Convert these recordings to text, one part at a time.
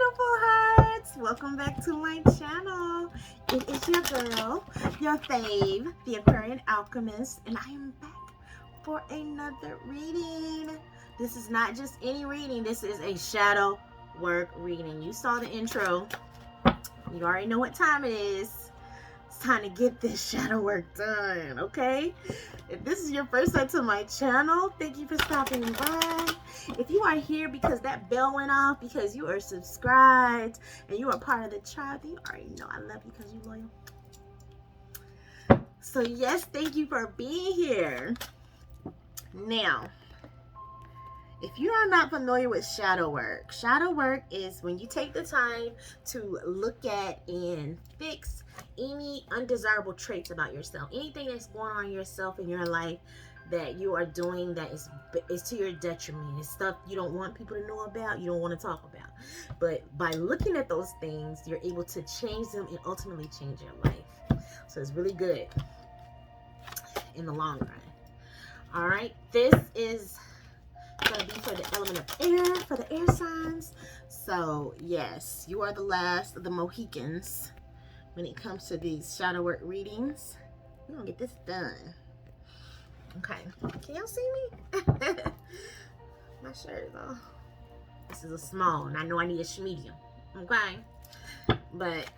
beautiful hearts. Welcome back to my channel. It is your girl, your fave, the Aquarian Alchemist, and I am back for another reading. This is not just any reading. This is a shadow work reading. You saw the intro. You already know what time it is. It's time to get this shadow work done, okay? If this is your first time to my channel, thank you for stopping by. If you are here because that bell went off, because you are subscribed and you are part of the tribe, then you already know I love you because you're loyal. So yes, thank you for being here. Now, if you are not familiar with shadow work is when you take the time to look at and fix any undesirable traits about yourself, anything that's going on in yourself in your life that you are doing that is to your detriment. It's stuff you don't want people to know about, you don't want to talk about. But by looking at those things, you're able to change them and ultimately change your life. So it's really good in the long run. All right, this is going to be for the element of air, for the air signs. So yes, you are the last of the Mohicans when it comes to these shadow work readings. We're going to get this done. Okay, can y'all see me? My shirt is off. This is a small, and I know I need a medium. Okay, but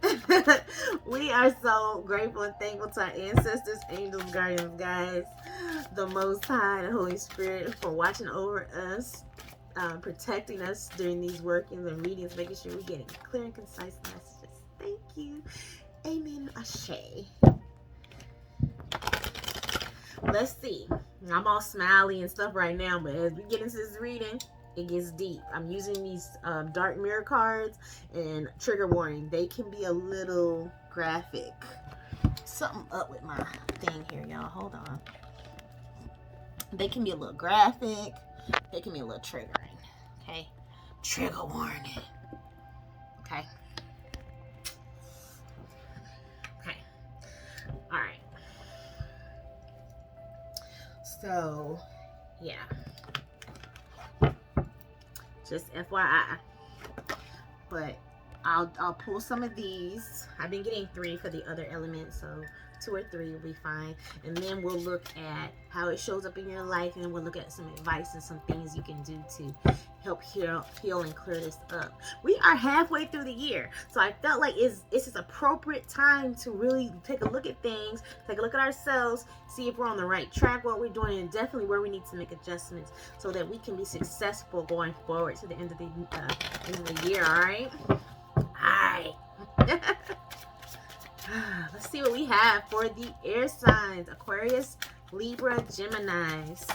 we are so grateful and thankful to our ancestors, angels, guardians, guys, the Most High, the Holy Spirit, for watching over us, protecting us during these workings and readings, making sure we're getting clear and concise messages. Thank you. Amen. Ashe. Let's see. I'm all smiley and stuff right now, but as we get into this reading, it gets deep. I'm using these dark mirror cards, and trigger warning, they can be a little graphic. Something up with my thing here, y'all. Hold on. They can be a little graphic. They can be a little triggering. Okay? Trigger warning. Okay? Okay. All right. So, yeah. Just FYI. But I'll pull some of these. I've been getting 3 for the other elements, so 2 or 3 will be fine. And then we'll look at how it shows up in your life, and we'll look at some advice and some things you can do to help heal and clear this up. We are halfway through the year, so I felt like it's this appropriate time to really take a look at things, take a look at ourselves, see if we're on the right track, what we're doing, and definitely where we need to make adjustments so that we can be successful going forward to the end of the year. All right. Let's see what we have for the air signs: Aquarius, Libra, Geminis.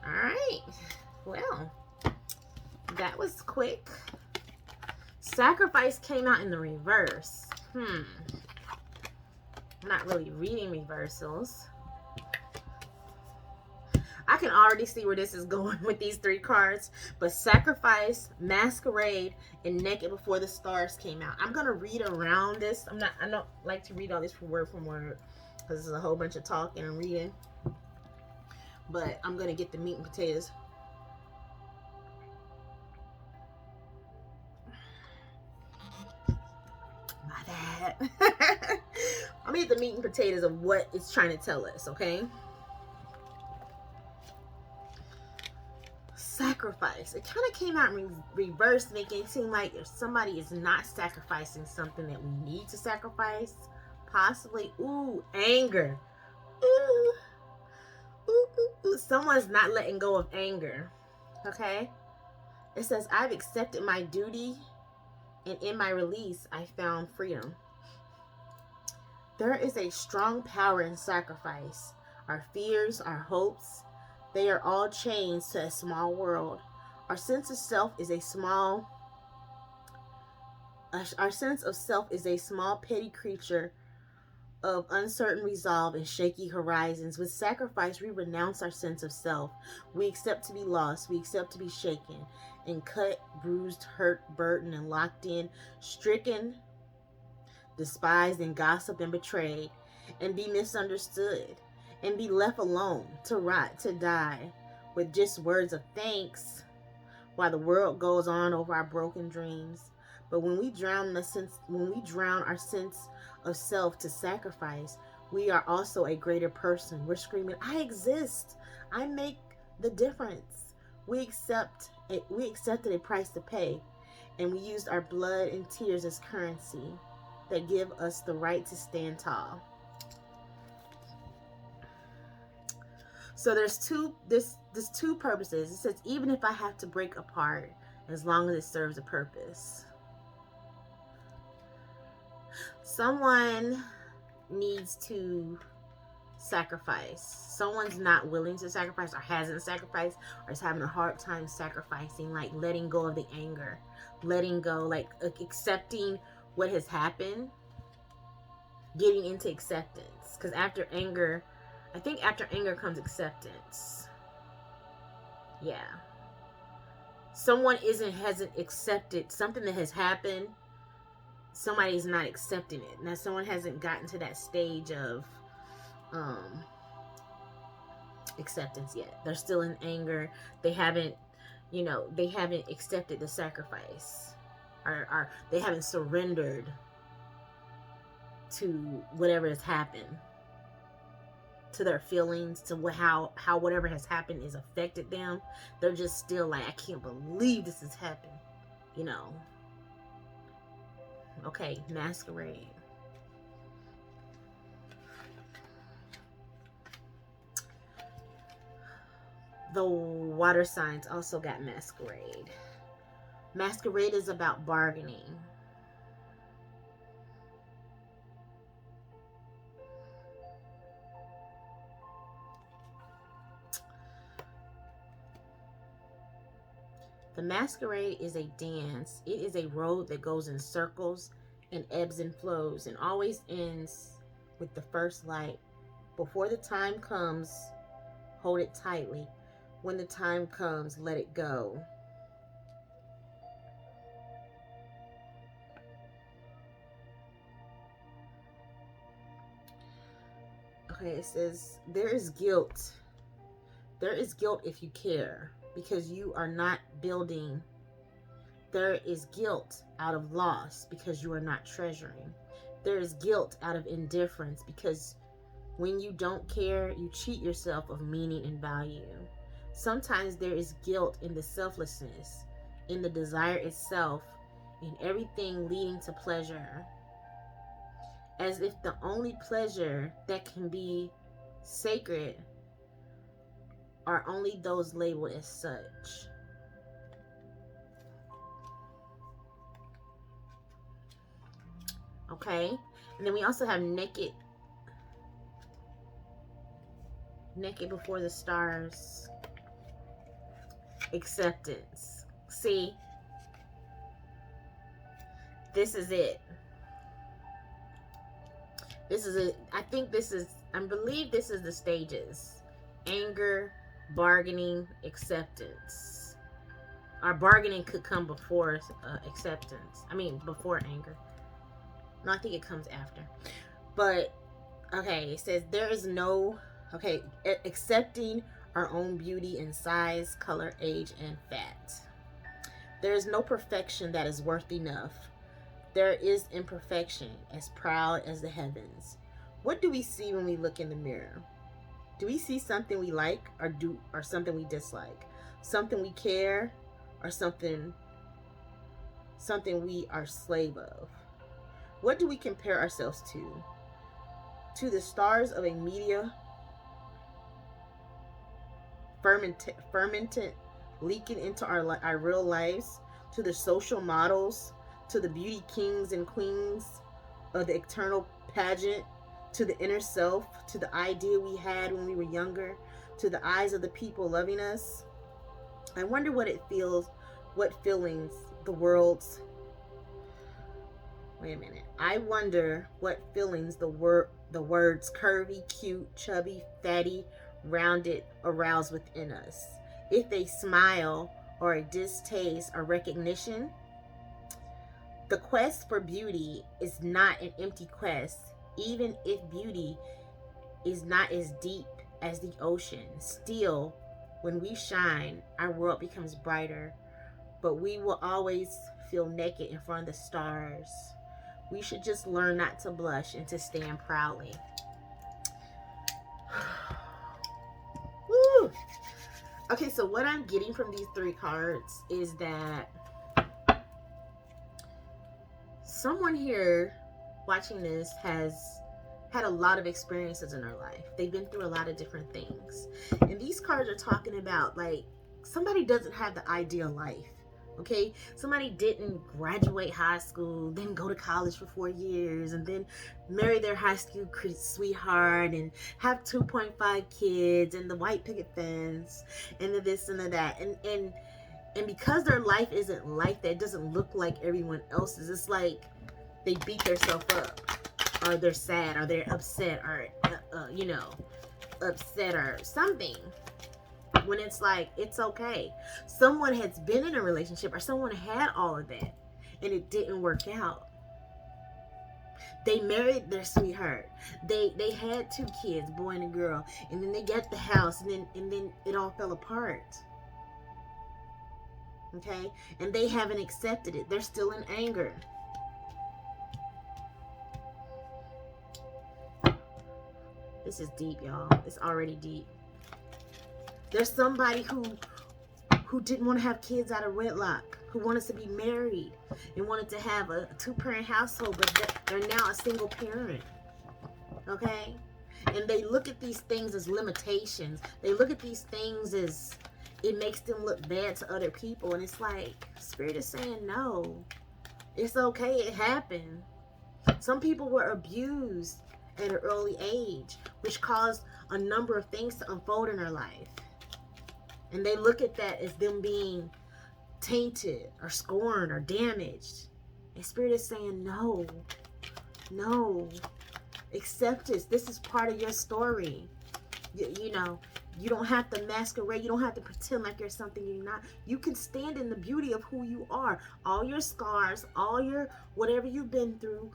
All right. Well, that was quick. Sacrifice came out in the reverse. I'm not really reading reversals. I can already see where this is going with these 3 cards, but Sacrifice, Masquerade, and Naked Before the Stars came out. I'm gonna read around this. I don't like to read all this from word because there's a whole bunch of talking and reading. But I'm gonna get the meat and potatoes. My bad. I'm gonna get the meat and potatoes of what it's trying to tell us, okay? Sacrifice. It kind of came out in reverse, making it seem like if somebody is not sacrificing something that we need to sacrifice, possibly, anger. Someone's not letting go of anger. Okay? It says, I've accepted my duty, and in my release, I found freedom. There is a strong power in sacrifice. Our fears, our hopes, they are all chains to a small world. Our sense of self is a small petty creature of uncertain resolve and shaky horizons. With sacrifice, we renounce our sense of self. We accept to be lost. We accept to be shaken and cut, bruised, hurt, burdened, and locked in, stricken, despised, and gossiped and betrayed, and be misunderstood, and be left alone to rot, to die, with just words of thanks while the world goes on over our broken dreams. But when we drown our sense of self to sacrifice, we are also a greater person. We're screaming, I exist. I make the difference. We accepted a price to pay, and we used our blood and tears as currency that give us the right to stand tall. So there's two purposes. It says, even if I have to break apart, as long as it serves a purpose. Someone needs to sacrifice. Someone's not willing to sacrifice, or hasn't sacrificed, or is having a hard time sacrificing, like letting go of the anger, letting go, like accepting what has happened, getting into acceptance. Because after anger, I think after anger comes acceptance. Yeah. Someone hasn't accepted something that has happened. Somebody's not accepting it. Now, someone hasn't gotten to that stage of acceptance yet. They're still in anger. They haven't accepted the sacrifice, or they haven't surrendered to whatever has happened, to their feelings, to how whatever has happened has affected them. They're just still like, I can't believe this has happened, Okay, masquerade. The water signs also got masquerade. Masquerade is about bargaining. The masquerade is a dance. It is a road that goes in circles and ebbs and flows and always ends with the first light. Before the time comes, hold it tightly. When the time comes, let it go. Okay, it says, there is guilt. There is guilt if you care, because you are not building. There is guilt out of loss because you are not treasuring. There is guilt out of indifference because when you don't care, you cheat yourself of meaning and value. Sometimes there is guilt in the selflessness, in the desire itself, in everything leading to pleasure. As if the only pleasure that can be sacred are only those labeled as such. Okay, and then we also have naked before the stars. Acceptance. See, this is it. This is it. I believe this is the stages. Anger, bargaining, acceptance. Our bargaining could come before acceptance. Before anger. No, I think it comes after. But, okay, it says there is no, accepting our own beauty in size, color, age, and fat. There is no perfection that is worth enough. There is imperfection as proud as the heavens. What do we see when we look in the mirror? Do we see something we like or something we dislike? Something we care or something we are slave of? What do we compare ourselves to? To the stars of a media fermented leaking into our real lives? To the social models? To the beauty kings and queens of the eternal pageant? To the inner self? To the idea we had when we were younger? To the eyes of the people loving us? I wonder what feelings the world's... Wait a minute. I wonder what feelings the words curvy, cute, chubby, fatty, rounded arouse within us. If a smile or a distaste or recognition. The quest for beauty is not an empty quest, even if beauty is not as deep as the ocean. Still, when we shine, our world becomes brighter. but we will always feel naked in front of the stars. We should just learn not to blush and to stand proudly. Woo! Okay, so what I'm getting from these 3 cards is that someone here watching this has had a lot of experiences in their life. They've been through a lot of different things. And these cards are talking about, like, somebody doesn't have the ideal life. Okay, somebody didn't graduate high school, then go to college for 4 years, and then marry their high school sweetheart and have 2.5 kids and the white picket fence and the this and the that. And because their life isn't like that, it doesn't look like everyone else's. It's like they beat themselves up, or they're sad, or they're upset, or upset or something. When it's like, it's okay. Someone has been in a relationship, or someone had all of that and it didn't work out. They married their sweetheart. They had 2 kids, boy and a girl, and then they got the house, and then it all fell apart. Okay? And they haven't accepted it. They're still in anger. This is deep, y'all. It's already deep. There's somebody who didn't want to have kids out of wedlock, who wanted to be married and wanted to have a 2-parent household, but they're now a single parent. Okay? And they look at these things as limitations. They look at these things as it makes them look bad to other people. And it's like, Spirit is saying, no, it's okay. It happened. Some people were abused at an early age, which caused a number of things to unfold in their life. And they look at that as them being tainted or scorned or damaged. And Spirit is saying, no, accept this. This is part of your story. You know, you don't have to masquerade. You don't have to pretend like you're something you're not. You can stand in the beauty of who you are. All your scars, all your whatever you've been through.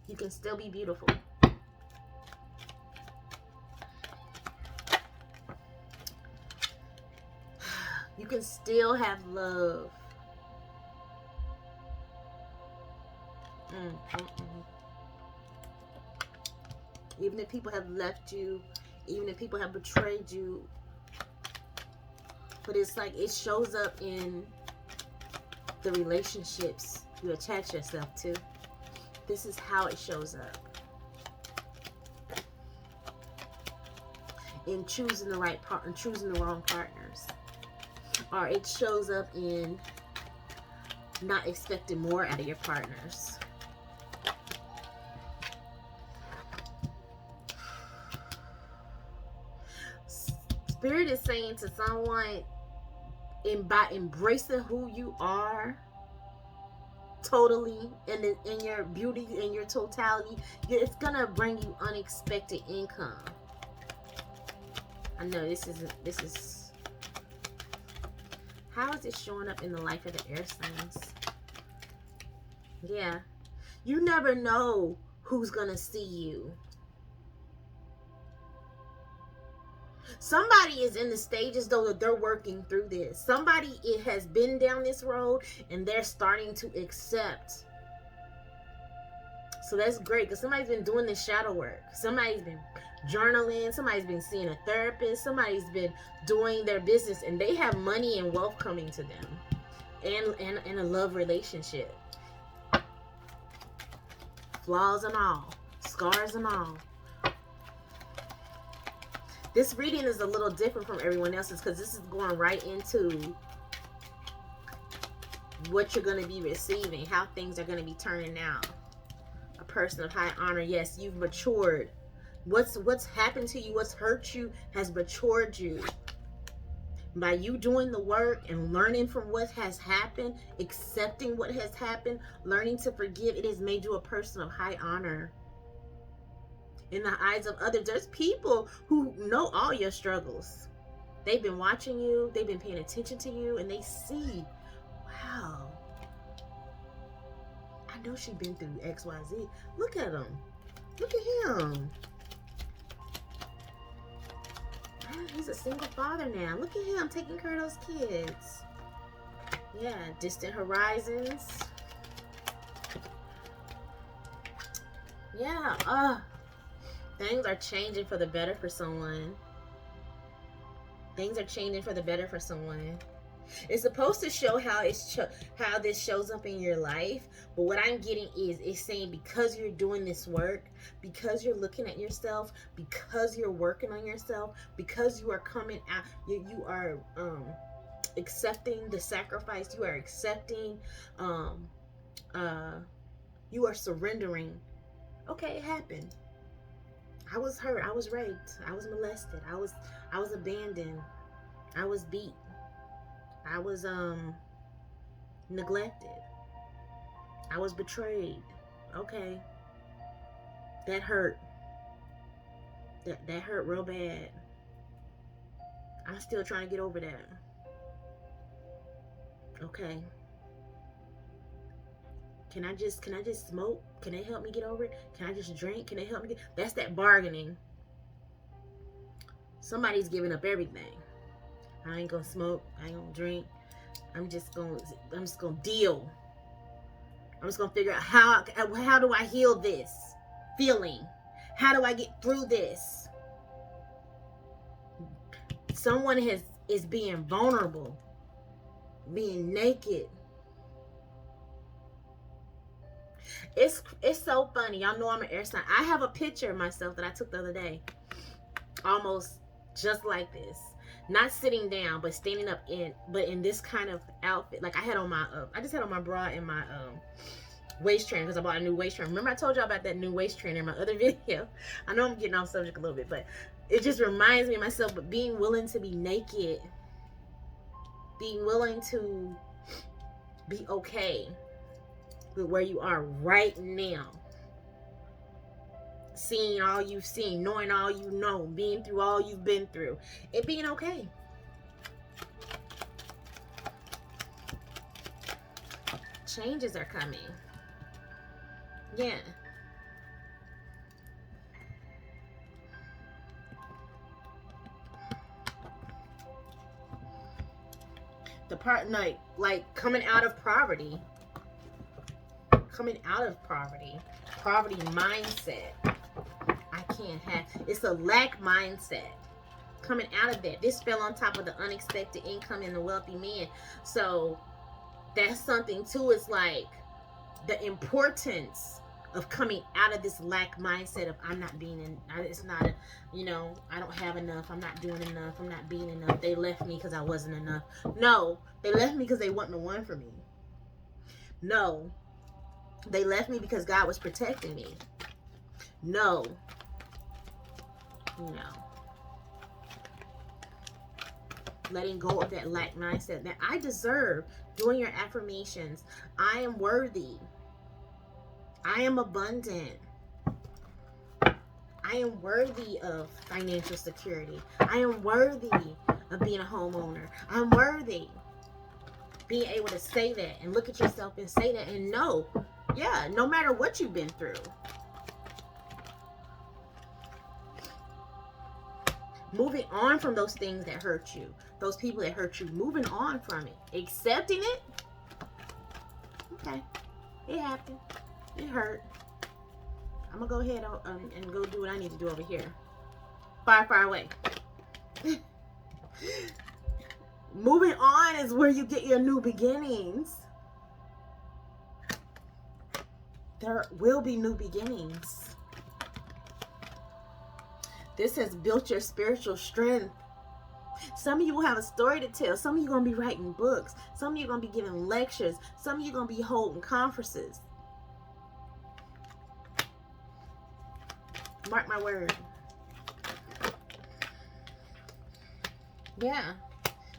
You can still be beautiful. You can still have love. Even if people have left you, even if people have betrayed you. But it's like it shows up in the relationships you attach yourself to. This is how it shows up. In choosing the right partner, choosing the wrong partners. Or it shows up in not expecting more out of your partners. Spirit is saying to someone, by embracing who you are, totally, in your beauty, in your totality, it's gonna bring you unexpected income. I know this is how is it showing up in the life of the air signs? Yeah, you never know who's gonna see you. Somebody is in the stages though that they're working through this. Somebody has been down this road and they're starting to accept. So that's great, because somebody's been doing this shadow work. Somebody's been journaling. Somebody's been seeing a therapist. Somebody's been doing their business, and they have money and wealth coming to them, and a love relationship. Flaws and all, scars and all. This reading is a little different from everyone else's because this is going right into what you're going to be receiving, how things are going to be turning out. A person of high honor. Yes, you've matured. What's happened to you, what's hurt you, has matured you. By you doing the work and learning from what has happened, accepting what has happened, learning to forgive, it has made you a person of high honor. In the eyes of others, there's people who know all your struggles. They've been watching you, they've been paying attention to you, and they see, wow, I know she's been through XYZ. Look at him. Look at him. He's a single father now. Look at him taking care of those kids. Yeah, distant horizons. Yeah, things are changing for the better for someone. Things are changing for the better for someone. It's supposed to show how how this shows up in your life, but what I'm getting is it's saying because you're doing this work, because you're looking at yourself, because you're working on yourself, because you are coming out, you are accepting the sacrifice, you are accepting, you are surrendering. Okay, it happened. I was hurt. I was raped. I was molested. I was abandoned. I was beat. I was neglected. I was betrayed. Okay. That hurt. That hurt real bad. I'm still trying to get over that. Okay. Can I just smoke? Can they help me get over it? Can I just drink? Can they help me that's that bargaining. Somebody's giving up everything. I ain't gonna smoke. I ain't gonna drink. I'm just gonna deal. I'm just gonna figure out how do I heal this feeling? How do I get through this? Someone is being vulnerable, being naked. It's so funny. Y'all know I'm an air sign. I have a picture of myself that I took the other day, almost just like this. Not sitting down, but standing up in this kind of outfit. Like I had on my I just had on my bra and my waist trainer because I bought a new waist trainer. Remember I told y'all about that new waist trainer in my other video? I know I'm getting off subject a little bit, but it just reminds me of myself. But being willing to be naked, being willing to be okay with where you are right now, seeing all you've seen, knowing all you know, being through all you've been through, and being okay. Changes are coming. Yeah. The part like coming out of poverty. Coming out of poverty mindset. I can't have, it's a lack mindset. Coming out of that. This fell on top of the unexpected income and the wealthy man. So that's something too. It's like the importance of coming out of this lack mindset of I'm not being in, it's not a, I don't have enough, I'm not doing enough, I'm not being enough, they left me because I wasn't enough. No, they left me because they wasn't the one for me. No, they left me because God was protecting me. No. Letting go of that lack mindset. That I deserve. Doing your affirmations. I am worthy. I am abundant. I am worthy of financial security. I am worthy of being a homeowner. I'm worthy. Being able to say that and look at yourself and say that and know. Yeah, no matter what you've been through. Moving on from those things that hurt you. Those people that hurt you. Moving on from it. Accepting it. Okay. It happened. It hurt. I'm going to go ahead and go do what I need to do over here. Far, far away. Moving on is where you get your new beginnings. There will be new beginnings. This has built your spiritual strength. Some of you will have a story to tell. Some of you are going to be writing books. Some of you are going to be giving lectures. Some of you are going to be holding conferences. Mark my word. Yeah.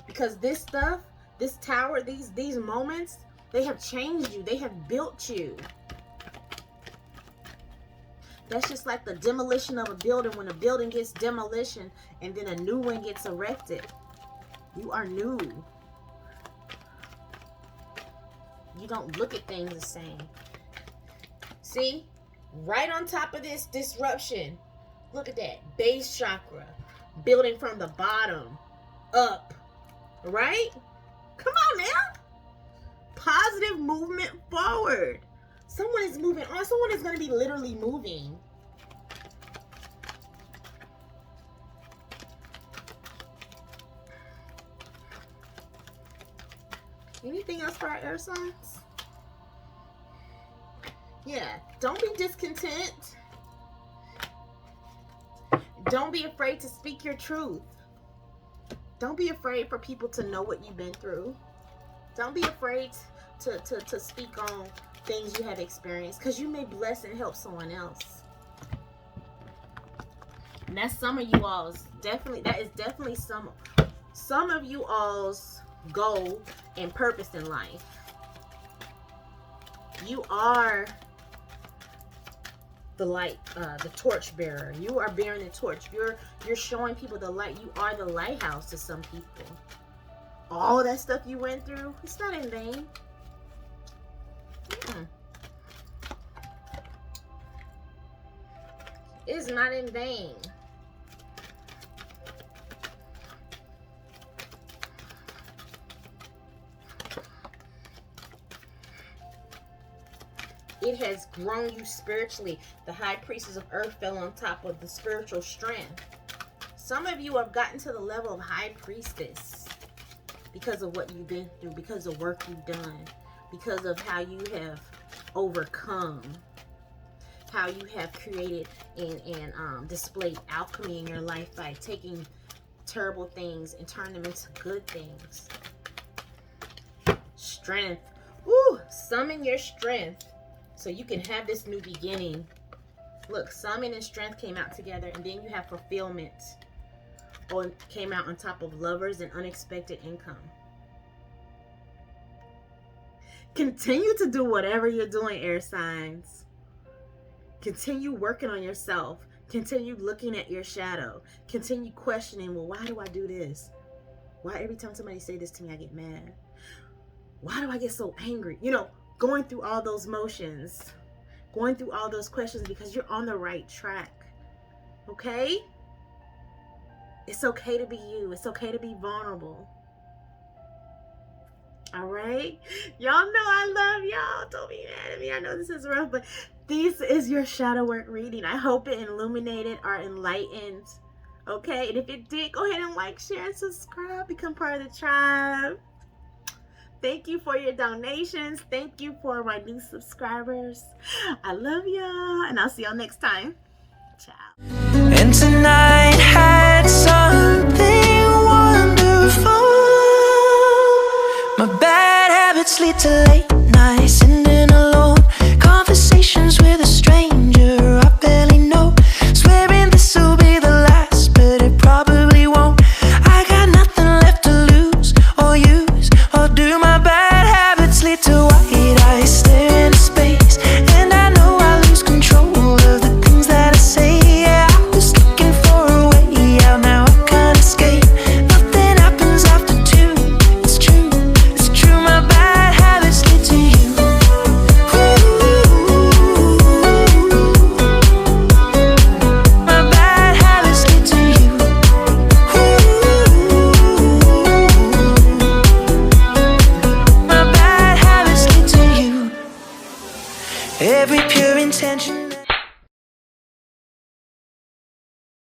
Because this stuff, this tower, these moments, they have changed you. They have built you. That's just like the demolition of a building. When a building gets demolition and then a new one gets erected. You are new. You don't look at things the same. See? Right on top of this disruption. Look at that. Base chakra. building from the bottom up, right? Come on now. Positive movement forward. Someone is moving on. Someone is going to be literally moving. Anything else for our air signs? Yeah, don't be discontent. Don't be afraid to speak your truth. Don't be afraid for people to know what you've been through. Don't be afraid to speak on things you have experienced, because you may bless and help someone else. And that's some of you all's definitely some of you all's goal and purpose in life. You are the light, the torch bearer. You are bearing the torch. You're showing people the light. You are the lighthouse to some people. All that stuff you went through, it's not in vain. It's not in vain. It has grown you spiritually. The high priestess of earth fell on top of the spiritual strength. Some of you have gotten to the level of high priestess because of what you've been through, because of work you've done, because of how you have overcome, how you have created and displayed alchemy in your life by taking terrible things and turning them into good things. Strength. Woo! Summon your strength so you can have this new beginning. Look, summon and strength came out together, and then you have fulfillment. Or came out on top of lovers and unexpected income. Continue to do whatever you're doing, air signs. Continue working on yourself. Continue looking at your shadow. Continue questioning, well, why do I do this? Why every time somebody say this to me, I get mad? Why do I get so angry? You know, going through all those motions, going through all those questions, because you're on the right track. Okay? It's okay to be you. It's okay to be vulnerable. All right? Y'all know I love y'all. Don't be mad at me. I know this is rough, but this is your shadow work reading. I hope it illuminated or enlightened. Okay? And if it did, go ahead and like, share, and subscribe. Become part of the tribe. Thank you for your donations. Thank you for my new subscribers. I love y'all, and I'll see y'all next time. Ciao. And tonight had something wonderful. My bad habits lead to late nights, sitting alone, conversations with a stranger I barely know, swearing this will be the last, but it probably won't. I got nothing left to lose or use or do. My bad habits lead to white eyes stare into space, and I know I lose control of the things that I say. Yeah, I was looking for a way out, now I can't escape. Nothing happens after two. It's true, it's true. My bad habits lead to you. My bad habits lead to you. My bad habits lead to you. Every pure intention